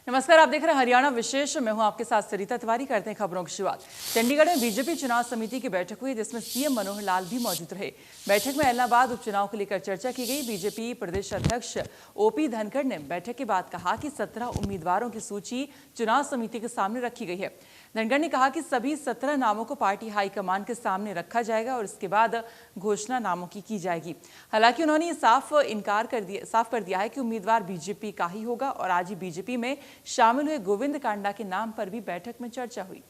नमस्कार, आप देख रहे हैं हरियाणा विशेष। मैं हूं आपके साथ सरिता तिवारी। करते हैं खबरों की शुरुआत। चंडीगढ़ में बीजेपी चुनाव समिति की बैठक हुई, जिसमें सीएम मनोहर लाल भी मौजूद रहे। बैठक में इलाहाबाद उपचुनाव को लेकर चर्चा की गई। बीजेपी प्रदेश अध्यक्ष ओपी धनखड़ ने बैठक के बाद कहा कि 17 उम्मीदवारों की सूची चुनाव समिति के सामने रखी गई है। धनखड़ ने कहा कि सभी 17 नामों को पार्टी हाईकमान के सामने रखा जाएगा और इसके बाद घोषणा नामों की जाएगी। हालांकि उन्होंने ये साफ कर दिया है कि उम्मीदवार बीजेपी का ही होगा और आज ही बीजेपी में शामिल हुए गोविंद कांडा के नाम पर भी बैठक में चर्चा हुई।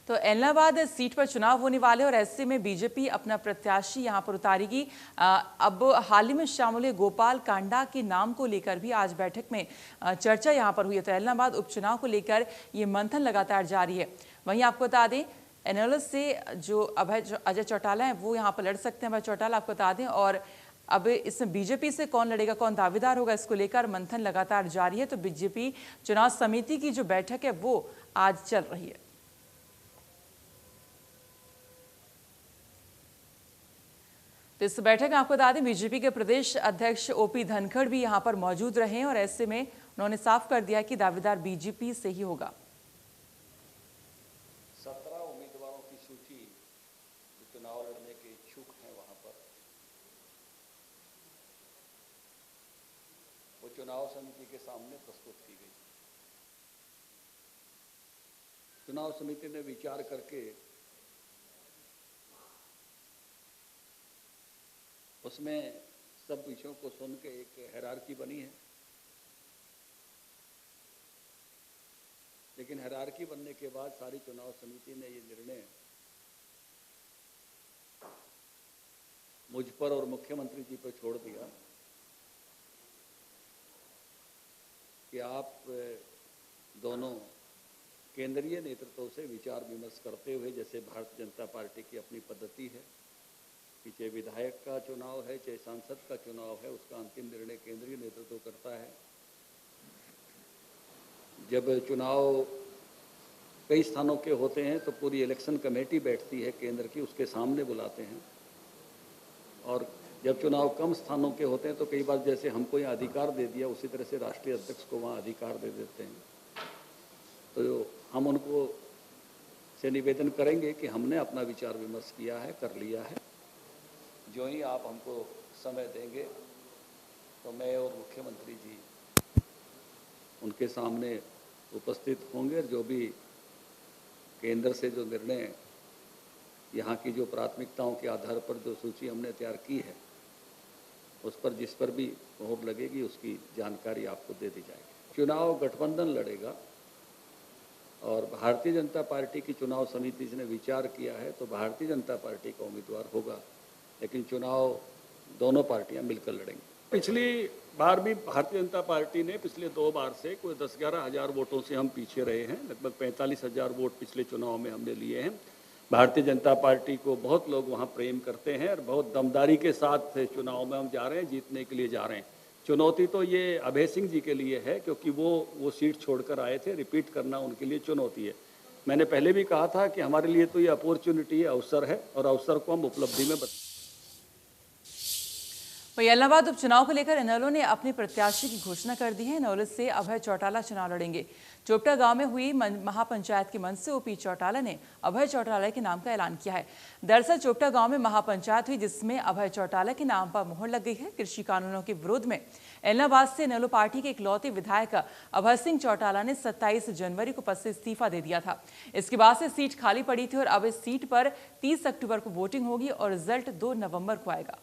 तो इलाहाबाद सीट पर चुनाव होने वाले और ऐसे में बीजेपी अपना प्रत्याशी यहां पर उतारेगी। अब हाल ही में शामिल हुए गोपाल कांडा के नाम को लेकर भी आज बैठक में चर्चा यहां पर हुई है। तो इलाहाबाद उपचुनाव को लेकर ये मंथन लगातार जारी है। वहीं आपको बता दें, एनएलओ से जो अजय चौटाला है वो यहाँ पर लड़ सकते हैं। अभय चौटाला आपको बता दें, और अब इसमें बीजेपी से कौन लड़ेगा, कौन दावेदार होगा, इसको लेकर मंथन लगातार जारी है। तो बीजेपी चुनाव समिति की जो बैठक है वो आज चल रही है। तो इस बैठक में आपको बता दें, बीजेपी के प्रदेश अध्यक्ष ओपी धनखड़ भी यहां पर मौजूद रहे और ऐसे में उन्होंने साफ कर दिया कि दावेदार बीजेपी से ही होगा। 17 उम्मीदवारों की सूची जो चुनाव लड़ने के इच्छुक हैं वहां पर वो चुनाव समिति के सामने प्रस्तुत की गई। चुनाव समिति ने विचार करके उसमें सब विषयों को सुन के एक हायरार्की बनी है। लेकिन हायरार्की बनने के बाद सारी चुनाव समिति ने ये निर्णय मुझ पर और मुख्यमंत्री जी पर छोड़ दिया कि आप दोनों केंद्रीय नेतृत्व से विचार विमर्श करते हुए, जैसे भारतीय जनता पार्टी की अपनी पद्धति है कि चाहे विधायक का चुनाव है चाहे सांसद का चुनाव है, उसका अंतिम निर्णय केंद्रीय नेतृत्व करता है। जब चुनाव कई स्थानों के होते हैं तो पूरी इलेक्शन कमेटी बैठती है केंद्र की, उसके सामने बुलाते हैं। और जब चुनाव कम स्थानों के होते हैं तो कई बार जैसे हमको यहाँ अधिकार दे दिया, उसी तरह से राष्ट्रीय अध्यक्ष को वहाँ अधिकार दे देते हैं। तो हम उनको से निवेदन करेंगे कि हमने अपना विचार विमर्श किया है, कर लिया है। जो ही आप हमको समय देंगे तो मैं और मुख्यमंत्री जी उनके सामने उपस्थित होंगे। जो भी केंद्र से जो निर्णय, यहाँ की जो प्राथमिकताओं के आधार पर जो सूची हमने तैयार की है, उस पर जिस पर भी मोहर लगेगी उसकी जानकारी आपको दे दी जाएगी। चुनाव गठबंधन लड़ेगा और भारतीय जनता पार्टी की चुनाव समिति ने विचार किया है तो भारतीय जनता पार्टी का उम्मीदवार होगा, लेकिन चुनाव दोनों पार्टियां मिलकर लड़ेंगी। पिछली बार भी भारतीय जनता पार्टी ने पिछले 2 बार से कोई 10-11 हज़ार वोटों से हम पीछे रहे हैं। लगभग 45,000 वोट पिछले चुनाव में हमने लिए हैं। भारतीय जनता पार्टी को बहुत लोग वहां प्रेम करते हैं और बहुत दमदारी के साथ चुनाव में हम जा रहे हैं, जीतने के लिए जा रहे हैं। चुनौती तो ये अभय सिंह जी के लिए है, क्योंकि वो सीट छोड़कर आए थे। रिपीट करना उनके लिए चुनौती है। मैंने पहले भी कहा था कि हमारे लिए तो ये अपॉर्चुनिटी है, अवसर है, और अवसर को हम उपलब्धि में वहीं इलाहाबाद उपचुनाव को लेकर इनेलो ने अपने प्रत्याशी की घोषणा कर दी है। इनेलो से अभय चौटाला चुनाव लड़ेंगे। चोपटा गांव में हुई महापंचायत के मंच से ओपी चौटाला ने अभय चौटाला के नाम का ऐलान किया है। दरअसल चोपटा गांव में महापंचायत हुई, जिसमें अभय चौटाला के नाम पर मुहर लग गई है। कृषि कानूनों के विरोध में इलाहाबाद से इनेलो पार्टी के इकलौते विधायक अभय सिंह चौटाला ने 27 जनवरी को पद से इस्तीफा दे दिया था। इसके बाद से सीट खाली पड़ी थी और अब इस सीट पर 30 अक्टूबर को वोटिंग होगी और रिजल्ट 2 नवंबर को आएगा।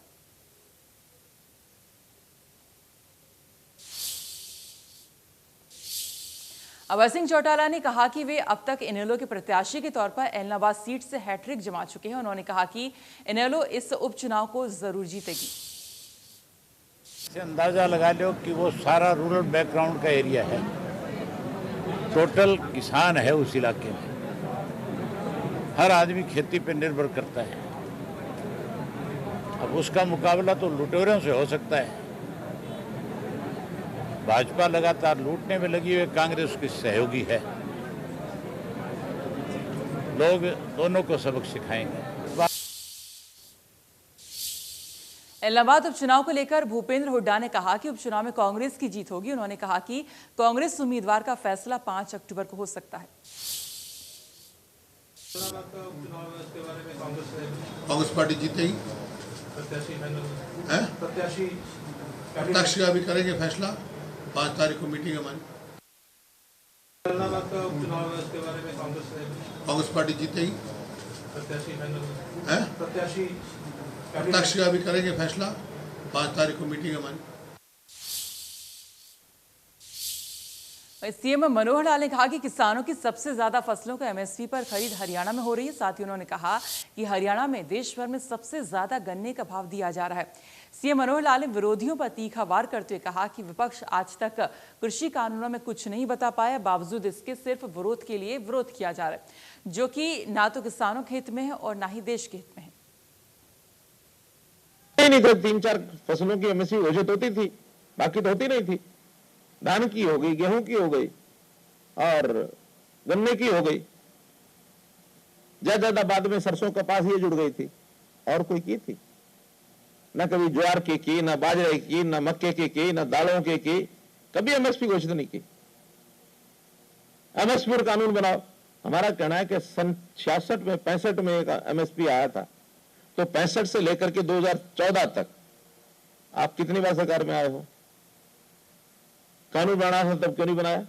अभय सिंह चौटाला ने कहा कि वे अब तक इनेलो के प्रत्याशी के तौर पर इलाहाबाद सीट से हैट्रिक जमा चुके हैं। उन्होंने कहा कि इनेलो इस उपचुनाव को जरूर जीतेगी। से अंदाजा लगा लो कि वो सारा रूरल बैकग्राउंड का एरिया है, टोटल किसान है उस इलाके में। हर आदमी खेती पर निर्भर करता है। अब उसका मुकाबला तो लुटेरों से हो सकता है। भाजपा लगातार लूटने में लगी हुई, कांग्रेस की सहयोगी है। लोग दोनों को सबक सिखाएंगे। इलाहाबाद उपचुनाव को लेकर भूपेंद्र हुड्डा ने कहा कि उपचुनाव में कांग्रेस की जीत होगी। उन्होंने कहा कि कांग्रेस उम्मीदवार का फैसला 5 अक्टूबर को हो सकता है। कांग्रेस पार्टी जीतेगी, प्रत्याशी का भी करेंगे फैसला। 5 तारीख को मीटिंग हमारी। कांग्रेस पार्टी जीतेगी, प्रत्याशी का भी करेंगे फैसला। 5 तारीख को मीटिंग हमारी। सीएम मनोहर लाल ने कहा कि किसानों की सबसे ज्यादा फसलों को एमएसपी पर खरीद हरियाणा में हो रही है। साथ ही उन्होंने कहा कि हरियाणा में देश भर में सबसे ज्यादा गन्ने का भाव दिया जा रहा है। सीएम मनोहर लाल ने विरोधियों पर तीखा वार करते हुए कहा कि विपक्ष आज तक कृषि कानूनों में कुछ नहीं बता पाया, बावजूद इसके सिर्फ विरोध के लिए विरोध किया जा रहा है, जो कि ना तो किसानों के हित में है और ना ही देश के हित में है। नहीं तो 3-4 फसलों की एमएसपी घोषित होती थी, बाकी तो होती नहीं थी। धान की हो गई, गेहूं की हो गई और गन्ने की हो गई। ज्यादा बाद में सरसों कपास ये जुड़ गई थी, और कोई की थी? न कभी ज्वार की, न बाजरे की, न मक्के की, न दालों की, कभी एमएसपी घोषित नहीं की। एमएसपी पर कानून बनाओ। हमारा कहना है कि सन 66 में 65 में एक एमएसपी आया था, तो 65 से लेकर के 2014 तक आप कितनी बार सरकार में आए हो? कानून बनाना था तब क्यों नहीं बनाया?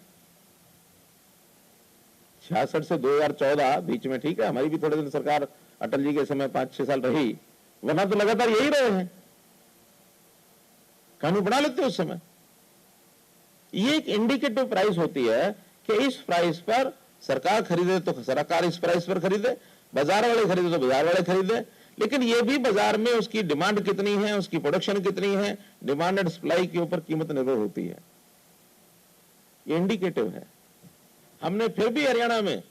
66 से 2014 बीच में, ठीक है, हमारी भी थोड़े दिन सरकार अटल जी के समय 5-6 साल रही, वरना तो लगातार यही रहे हैं। कानून बना लेते उस समय। ये एक इंडिकेटिव प्राइस होती है कि इस प्राइस पर सरकार खरीदे तो सरकार इस प्राइस पर खरीदे, बाजार वाले खरीदे तो बाजार वाले खरीदे। लेकिन ये भी बाजार में उसकी डिमांड कितनी है, उसकी प्रोडक्शन कितनी है, डिमांड एंड सप्लाई के ऊपर कीमत निर्भर होती है। ये इंडिकेटिव है। हमने फिर भी हरियाणा में,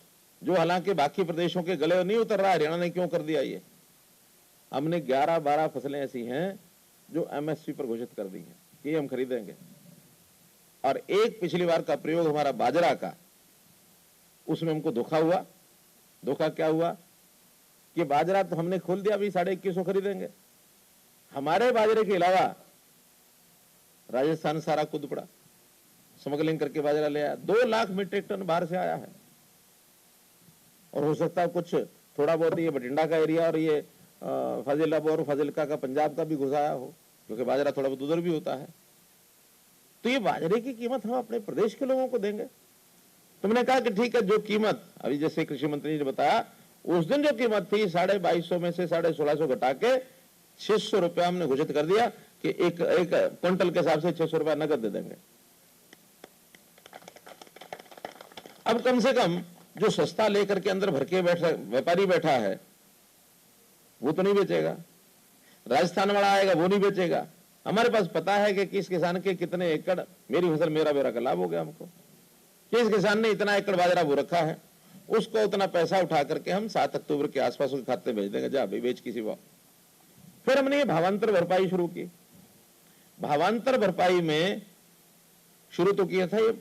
जो हालांकि बाकी प्रदेशों के गले नहीं उतर रहा, हरियाणा ने क्यों कर दिया ये? हमने 11-12 फसलें ऐसी हैं जो एमएसपी पर घोषित कर दी हैं कि हम खरीदेंगे। और एक पिछली बार का प्रयोग हमारा बाजरा का, उसमें हमको धोखा हुआ। धोखा क्या हुआ कि बाजरा तो हमने खोल दिया, अभी 2150 खरीदेंगे। हमारे बाजरे के अलावा राजस्थान सारा कूद पड़ा, स्मगलिंग करके बाजरा ले आया। 2 लाख मीट्रिक टन बाहर से आया है। और हो सकता है कुछ थोड़ा बहुत ये बठिंडा का एरिया और ये फाजिलाबाद और फाजिलका का पंजाब का भी घुसाया हो, क्योंकि बाजरा थोड़ा बहुत उधर भी होता है। तो ये बाजरे की कीमत हम अपने प्रदेश के लोगों को देंगे। तुमने कहा कि ठीक है, जो कीमत अभी जैसे कृषि मंत्री ने बताया, उस दिन जो कीमत थी 2250 में से 1650 घटा के 600 रुपया हमने घोषित कर दिया कि एक क्विंटल के हिसाब से 600 रुपया नगद दे देंगे। अब कम से कम जो सस्ता लेकर के अंदर भर के व्यापारी बैठा है वो तो नहीं बेचेगा, राजस्थान वाला आएगा वो नहीं बेचेगा। हमारे पास पता है कि किस किसान के कितने एकड़ मेरी फसल मेरा बेरा का लाभ हो गया। हमको किस किसान ने इतना एकड़ बाजरा बो रखा है, उसको उतना पैसा उठा करके हम 7 अक्टूबर के आसपास उसके खाते भेज देंगे, जा भाई बेच किसी भाव। फिर हमने ये भावांतर भरपाई शुरू की। भावांतर भरपाई में शुरू तो किया था ये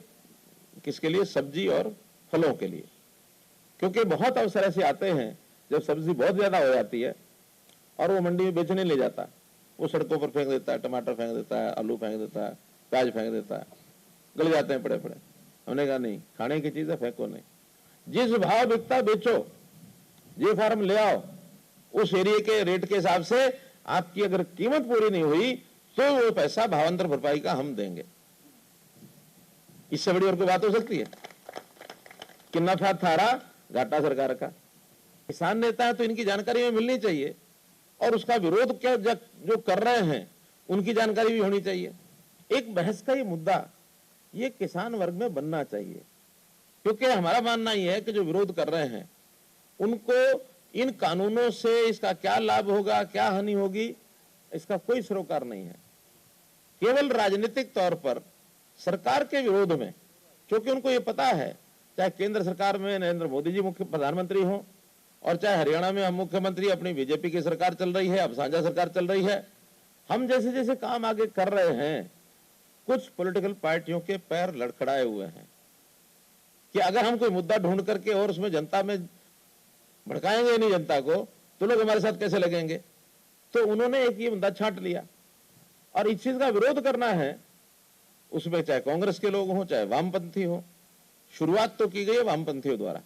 किसके लिए? सब्जी और फलों के लिए। क्योंकि बहुत अवसर ऐसे आते हैं जब सब्जी बहुत ज्यादा हो जाती है और वो मंडी में बेचने ले जाता, वो सड़कों पर फेंक देता है, टमाटर फेंक देता है, आलू फेंक देता है, प्याज फेंक देता है, गल जाते हैं पड़े पड़े। हमने कहा नहीं, खाने की चीज है, फेंको नहीं। जिस भाव बिकता बेचो, ये फार्म ले आओ, उस एरिया के रेट के हिसाब से आपकी अगर कीमत पूरी नहीं हुई तो वो पैसा भावांतर भरपाई का हम देंगे। इससे बड़ी और कोई बात हो सकती है? कि नफा थारा घाटा सरकार का। किसान नेता है तो इनकी जानकारी हमें मिलनी चाहिए, और उसका विरोध क्या जो कर रहे हैं उनकी जानकारी भी होनी चाहिए। एक बहस का ये मुद्दा ये किसान वर्ग में बनना चाहिए, क्योंकि हमारा मानना यह है कि जो विरोध कर रहे हैं उनको इन कानूनों से इसका क्या लाभ होगा, क्या हानि होगी, इसका कोई सरोकार नहीं है। केवल राजनीतिक तौर पर सरकार के विरोध में, क्योंकि उनको ये पता है चाहे केंद्र सरकार में नरेंद्र मोदी जी मुख्य प्रधानमंत्री हो और चाहे हरियाणा में हम मुख्यमंत्री, अपनी बीजेपी की सरकार चल रही है, अब साझा सरकार चल रही है, हम जैसे जैसे काम आगे कर रहे हैं कुछ पॉलिटिकल पार्टियों के पैर लड़खड़ाए हुए हैं कि अगर हम कोई मुद्दा ढूंढ करके और उसमें जनता में भड़काएंगे नहीं जनता को, तो लोग हमारे साथ कैसे लगेंगे। तो उन्होंने एक ये मुद्दा छांट लिया और इस चीज का विरोध करना है, उसमें चाहे कांग्रेस के लोग हों चाहे वामपंथी हो। शुरुआत तो की गई है वामपंथियों द्वारा।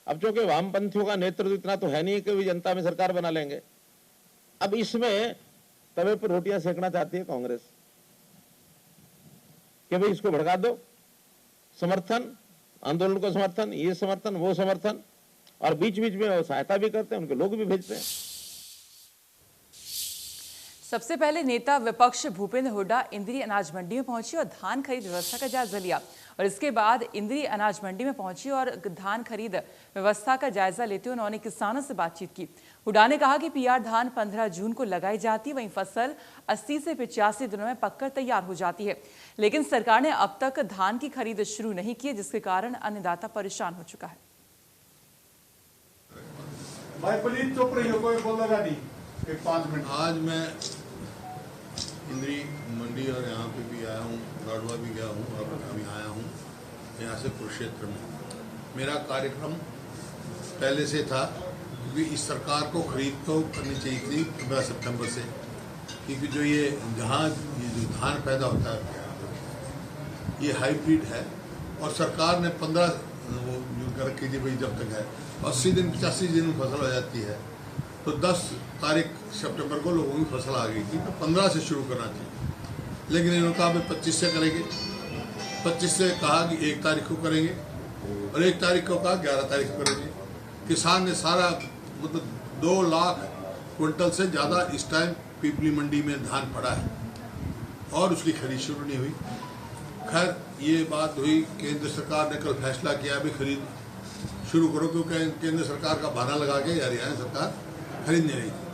अब चूंकि वामपंथियों का नेतृत्व इतना तो है नहीं कि वे जनता में सरकार बना लेंगे। अब इसमें तवे पर रोटियां सेकना चाहती है कांग्रेस कि भाई इसको भड़का दो, समर्थन, आंदोलन को समर्थन, ये समर्थन, वो समर्थन, और बीच बीच में वो सहायता भी करते हैं, उनके लोग भी भेजते हैं। सबसे पहले नेता विपक्ष भूपेंद्र हुड्डा इंद्री अनाज मंडी में पहुंचे और धान खरीद व्यवस्था का जायजा लिया, और इसके बाद इंद्री अनाज मंडी में पहुंची और धान खरीद व्यवस्था का जायजा लेते हुए उन्होंने किसानों से बातचीत की। हुड्डा ने कहा कि पीआर धान 15 जून को लगाई जाती है, वहीं फसल 80 से 85 दिनों में पककर तैयार हो जाती है, लेकिन सरकार ने अब तक धान की खरीद शुरू नहीं की, जिसके कारण अन्नदाता परेशान हो चुका है। भाई प्लीज चुप रही हो, कोई बोलेगा नहीं। 5 मिनट। आज मैं इंद्री मंडी और यहाँ पे भी आया हूँ, गाड़वा भी गया हूँ और अभी आया हूँ यहाँ से कुरुक्षेत्र में। मेरा कार्यक्रम पहले से था क्योंकि इस सरकार को खरीद तो करनी चाहिए थी 15 सितंबर से, क्योंकि जो ये जो धान पैदा होता है ये हाइब्रिड है और सरकार ने 15 वो कर रखी थी भाई जब तक है 80 दिन 85 दिन में फसल हो जाती है, तो 10 तारीख सितंबर को लोगों की फसल आ गई थी, तो 15 से शुरू करना चाहिए। लेकिन इन्होंने कहा भाई 25 से करेंगे, 25 से कहा कि 1 तारीख को करेंगे और 1 तारीख को कहा 11 तारीख को करेंगे। किसान ने सारा मतलब 2 लाख क्विंटल से ज़्यादा इस टाइम पिपली मंडी में धान पड़ा है और उसकी खरीद शुरू नहीं हुई। खैर ये बात हुई, केंद्र सरकार ने कल फैसला किया भी खरीद शुरू करो, क्योंकि केंद्र सरकार का बहाना लगा के हरियाणा सरकार खरीद नहीं रही थी।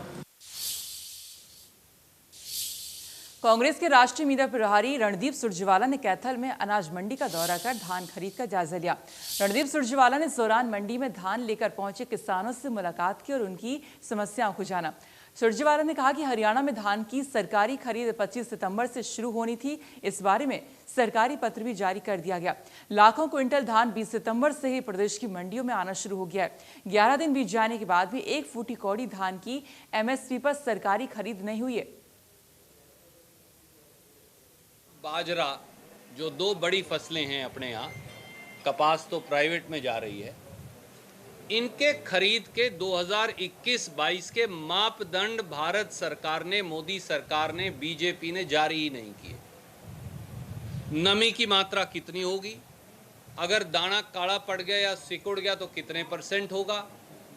कांग्रेस के राष्ट्रीय मीडिया प्रभारी रणदीप सुरजेवाला ने कैथल में अनाज मंडी का दौरा कर धान खरीद का जायजा लिया। रणदीप सुरजेवाला ने इस दौरान मंडी में धान लेकर पहुंचे किसानों से मुलाकात की और उनकी समस्याओं को जाना। सुरजेवाला ने कहा कि हरियाणा में धान की सरकारी खरीद 25 सितंबर से शुरू होनी थी, इस बारे में सरकारी पत्र भी जारी कर दिया गया। लाखों क्विंटल धान 20 सितंबर से ही प्रदेश की मंडियों में आना शुरू हो गया है। 11 दिन बीत जाने के बाद भी 1 फूटी कौड़ी धान की एमएसपी पर सरकारी खरीद नहीं हुई है। बाजरा जो 2 बड़ी फसलें हैं अपने यहाँ, कपास तो प्राइवेट में जा रही है, इनके खरीद के 2021-22 के मापदंड भारत सरकार ने, मोदी सरकार ने, बीजेपी ने जारी ही नहीं किए। नमी की मात्रा कितनी होगी, अगर दाना काला पड़ गया या सिकुड़ गया तो कितने % होगा,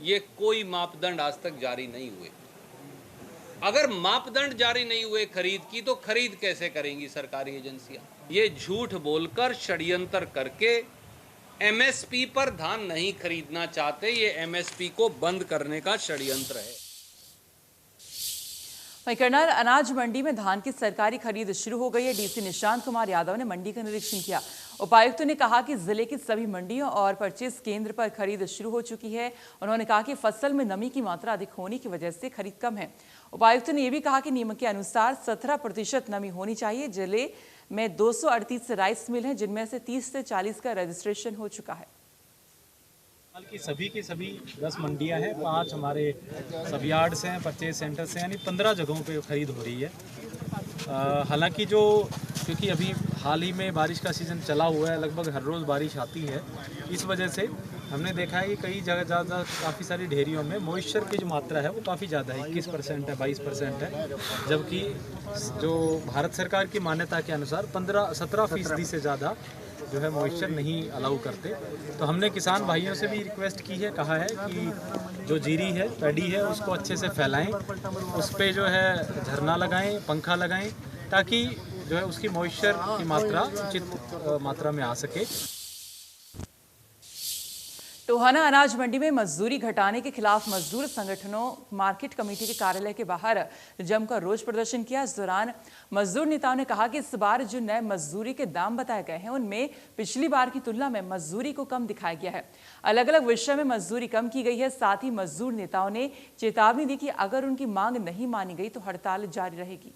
ये कोई मापदंड आज तक जारी नहीं हुए। अगर मापदंड जारी नहीं हुए खरीद की, तो खरीद कैसे करेंगी सरकारी एजेंसियां? ये झूठ बोलकर षड्यंत्र करके एमएसपी पर धान नहीं खरीदना चाहते, ये एमएसपी को बंद करने का षड्यंत्र है। वहीं करनाल अनाज मंडी में धान की सरकारी खरीद शुरू हो गई है। डीसी निशांत कुमार यादव ने मंडी का निरीक्षण किया। उपायुक्त ने कहा कि जिले की सभी मंडियों और परचेज केंद्र पर खरीद शुरू हो चुकी है। उन्होंने कहा कि फसल में नमी की मात्रा अधिक होने की वजह से खरीद कम है। उपायुक्त ने यह भी कहा कि नियम के अनुसार 17% नमी होनी चाहिए। जिले में 238 राइस मिल हैं, जिनमें से 30 से 40 का रजिस्ट्रेशन हो चुका है। की सभी 10 मंडियां हैं, 5 हमारे सब यार्ड्स हैं, परचेज सेंटर्स हैं, यानी 15 जगहों पे खरीद हो रही है। हालांकि क्योंकि अभी हाल ही में बारिश का सीज़न चला हुआ है, लगभग हर रोज़ बारिश आती है, इस वजह से हमने देखा है कि कई जगह ज़्यादा काफ़ी सारी ढेरियों में मॉइस्चर की जो मात्रा है वो काफ़ी ज़्यादा है, 21% है, 22% है, जबकि जो भारत सरकार की मान्यता के अनुसार 17% से ज़्यादा जो है मॉइस्चर नहीं अलाउ करते। तो हमने किसान भाइयों से भी रिक्वेस्ट की है, कहा है कि जो जीरी है, पैडी है, उसको अच्छे से फैलाएं, उस पर जो है झरना लगाएं, पंखा लगाएं, ताकि जो है उसकी मॉइस्चर की मात्रा उचित मात्रा में आ सके। टोहाना अनाज मंडी में मजदूरी घटाने के खिलाफ मजदूर संगठनों मार्केट कमेटी के कार्यालय के बाहर जमकर रोष प्रदर्शन किया। इस दौरान मजदूर नेताओं ने कहा कि इस बार जो नए मजदूरी के दाम बताए गए हैं, उनमें पिछली बार की तुलना में मजदूरी को कम दिखाया गया है। अलग अलग विषय में मजदूरी कम की गई है। साथ ही मजदूर नेताओं ने चेतावनी दी कि अगर उनकी मांग नहीं मानी गई तो हड़ताल जारी रहेगी।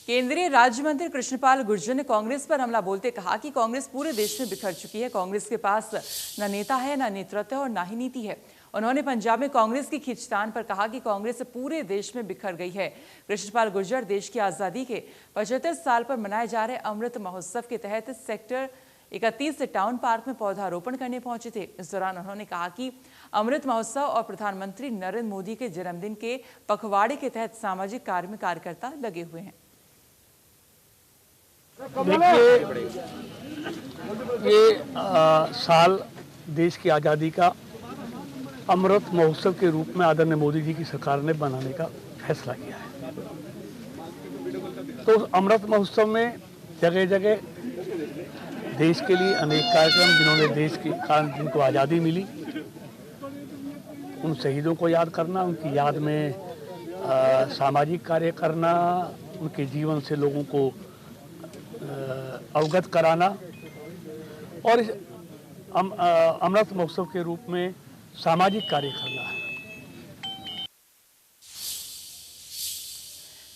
केंद्रीय राज्य मंत्री कृष्णपाल गुर्जर ने कांग्रेस पर हमला बोलते कहा कि कांग्रेस पूरे देश में बिखर चुकी है। कांग्रेस के पास न नेता है, न नेतृत्व और न ही नीति है। उन्होंने पंजाब में कांग्रेस की खींचतान पर कहा कि कांग्रेस पूरे देश में बिखर गई है। कृष्णपाल गुर्जर देश की आजादी के 75 साल पर मनाए जा रहे अमृत महोत्सव के तहत सेक्टर 31 से टाउन पार्क में पौधारोपण करने पहुंचे थे। इस दौरान उन्होंने कहा कि अमृत महोत्सव और प्रधानमंत्री नरेंद्र मोदी के जन्मदिन के पखवाड़े के तहत सामाजिक कार्य में कार्यकर्ता लगे हुए हैं। देखिए, ये साल देश की आज़ादी का अमृत महोत्सव के रूप में आदरणीय मोदी जी की सरकार ने बनाने का फैसला किया है। तो अमृत महोत्सव में जगह जगह देश के लिए अनेक कार्यक्रम, जिन्होंने देश के कारण जिनको आज़ादी मिली, उन शहीदों को याद करना, उनकी याद में सामाजिक कार्य करना, उनके जीवन से लोगों को अवगत कराना और इस अमृत महोत्सव के रूप में सामाजिक कार्य करना है।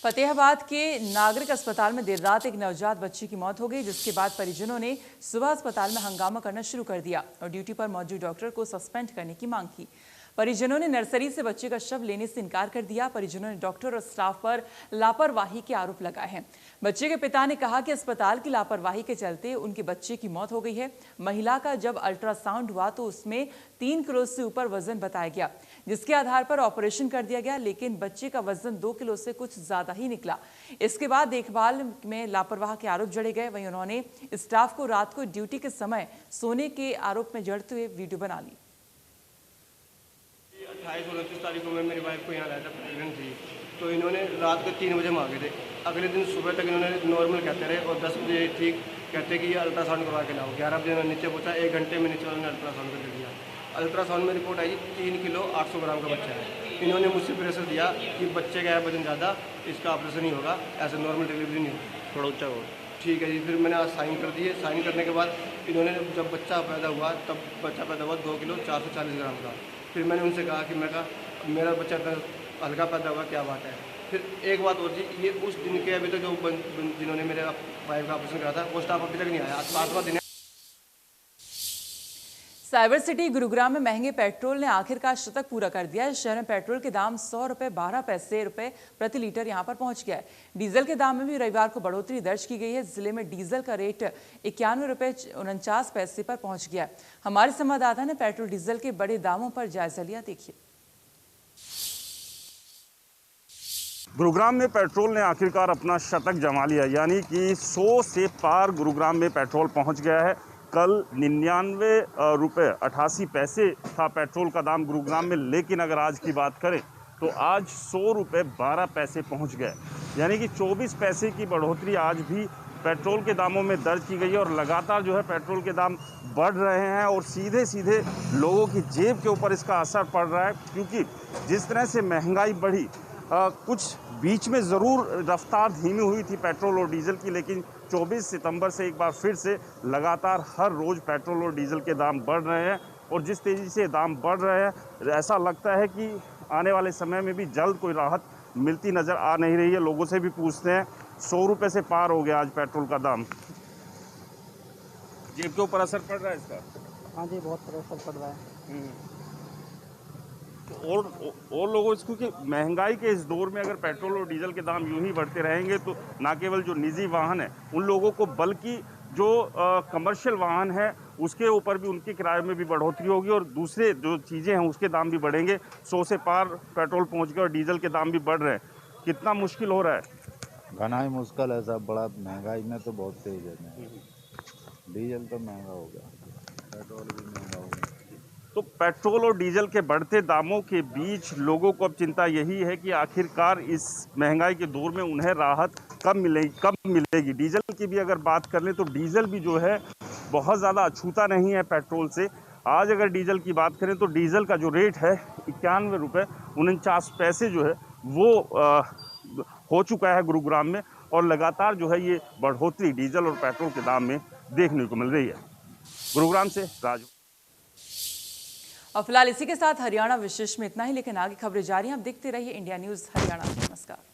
फतेहाबाद के नागरिक अस्पताल में देर रात एक नवजात बच्ची की मौत हो गई, जिसके बाद परिजनों ने सुबह अस्पताल में हंगामा करना शुरू कर दिया और ड्यूटी पर मौजूद डॉक्टर को सस्पेंड करने की मांग की। परिजनों ने नर्सरी से बच्चे का शव लेने से इनकार कर दिया। परिजनों ने डॉक्टर और स्टाफ पर लापरवाही के आरोप लगाए हैं। बच्चे के पिता ने कहा कि अस्पताल की लापरवाही के चलते उनके बच्चे की मौत हो गई है। महिला का जब अल्ट्रासाउंड हुआ तो उसमें 3 किलो से ऊपर वजन बताया गया, जिसके आधार पर ऑपरेशन कर दिया गया, लेकिन बच्चे का वजन 2 किलो से कुछ ज्यादा ही निकला। इसके बाद देखभाल में लापरवाह के आरोप जड़े गए। वहीं उन्होंने स्टाफ को रात को ड्यूटी के समय सोने के आरोप में जड़ते हुए वीडियो बना ली। 28 और 29 तारीख को मैं मेरी वाइफ को यहाँ लाया था, प्रेगनेंट थी, तो इन्होंने रात को 3 बजे मांगे थे। अगले दिन सुबह तक इन्होंने नॉर्मल कहते रहे और 10 बजे ठीक कहते कि ये अल्ट्रासाउंड करवा के लाओ। 11 बजे मैं नीचे पहुँचा, 1 घंटे में नीचे उन्होंने अल्ट्रासाउंड कर दिया। अल्ट्रासाउंड में रिपोर्ट आई 3 किलो 800 ग्राम का बच्चा है। इन्होंने मुझसे प्रेशर दिया कि बच्चे का है वजन ज़्यादा, इसका ऑपरेशन ही होगा, ऐसे नॉर्मल डिलीवरी नहीं होगी, थोड़ा ऊँचा होगा। ठीक है जी। फिर मैंने आज साइन कर दिए। साइन करने के बाद इन्होंने जब बच्चा पैदा हुआ तब बच्चा पैदा हुआ 2 किलो 440 ग्राम का। फिर मैंने उनसे कहा कि मेरा बच्चा हल्का पैदा हुआ, क्या बात है। फिर एक बात और जी, ये उस दिन के अभी तक जो जिन्होंने मेरे वाइफ का ऑपरेशन करा था वो स्टाफ अभी तक नहीं आया। आज 5वां दिन है। साइबर सिटी गुरुग्राम में महंगे पेट्रोल ने आखिरकार शतक पूरा कर दिया है। शहर में पेट्रोल के दाम 100 रुपये 12 पैसे प्रति लीटर यहां पर पहुंच गया है। डीजल के दाम में भी रविवार को बढ़ोतरी दर्ज की गई है। जिले में डीजल का रेट 91 रुपये 49 पैसे पर पहुंच गया है। हमारे संवाददाता ने पेट्रोल डीजल के बड़े दामों पर जायजा लिया, देखिए। गुरुग्राम में पेट्रोल ने आखिरकार अपना शतक जमा लिया, यानी कि 100 से पार गुरुग्राम में पेट्रोल पहुंच गया है। कल 99 रुपये 88 पैसे था पेट्रोल का दाम गुरुग्राम में, लेकिन अगर आज की बात करें तो आज 100 रुपये 12 पैसे पहुंच गए, यानी कि 24 पैसे की बढ़ोतरी आज भी पेट्रोल के दामों में दर्ज की गई है। और लगातार जो है पेट्रोल के दाम बढ़ रहे हैं और सीधे सीधे लोगों की जेब के ऊपर इसका असर पड़ रहा है, क्योंकि जिस तरह से महंगाई बढ़ी, कुछ बीच में ज़रूर रफ्तार धीमी हुई थी पेट्रोल और डीजल की, लेकिन 24 सितंबर से एक बार फिर से लगातार हर रोज़ पेट्रोल और डीजल के दाम बढ़ रहे हैं। और जिस तेज़ी से दाम बढ़ रहे हैं, ऐसा लगता है कि आने वाले समय में भी जल्द कोई राहत मिलती नज़र आ नहीं रही है। लोगों से भी पूछते हैं, 100 रुपये से पार हो गया आज पेट्रोल का दाम। जेब के ऊपर असर पड़ रहा है इसका? हाँ जी, बहुत असर पड़ रहा है। और लोगों इसको कि महंगाई के इस दौर में अगर पेट्रोल और डीजल के दाम यूं ही बढ़ते रहेंगे तो ना केवल जो निजी वाहन है उन लोगों को, बल्कि जो कमर्शियल वाहन है उसके ऊपर भी, उनके किराए में भी बढ़ोतरी होगी और दूसरे जो चीज़ें हैं उसके दाम भी बढ़ेंगे। 100 से पार पेट्रोल पहुंच गया और डीजल के दाम भी बढ़ रहे हैं। कितना मुश्किल हो रहा है? घना ही मुश्किल है साहब, बड़ा महंगाई में तो बहुत तेज है। डीजल तो महंगा हो गया, पेट्रोल भी महंगा हो गया। तो पेट्रोल और डीजल के बढ़ते दामों के बीच लोगों को अब चिंता यही है कि आखिरकार इस महंगाई के दौर में उन्हें राहत कब मिलेगी। डीजल की भी अगर बात कर लें तो डीजल भी जो है बहुत ज़्यादा अछूता नहीं है पेट्रोल से। आज अगर डीजल की बात करें तो डीजल का जो रेट है 91 रुपये 49 पैसे जो है वो हो चुका है गुरुग्राम में, और लगातार जो है ये बढ़ोतरी डीजल और पेट्रोल के दाम में देखने को मिल रही है। गुरुग्राम से राजू। और फिलहाल इसी के साथ हरियाणा विशेष में इतना ही, लेकिन आगे खबरें जारी हैं। आप देखते रहिए इंडिया न्यूज़ हरियाणा। नमस्कार।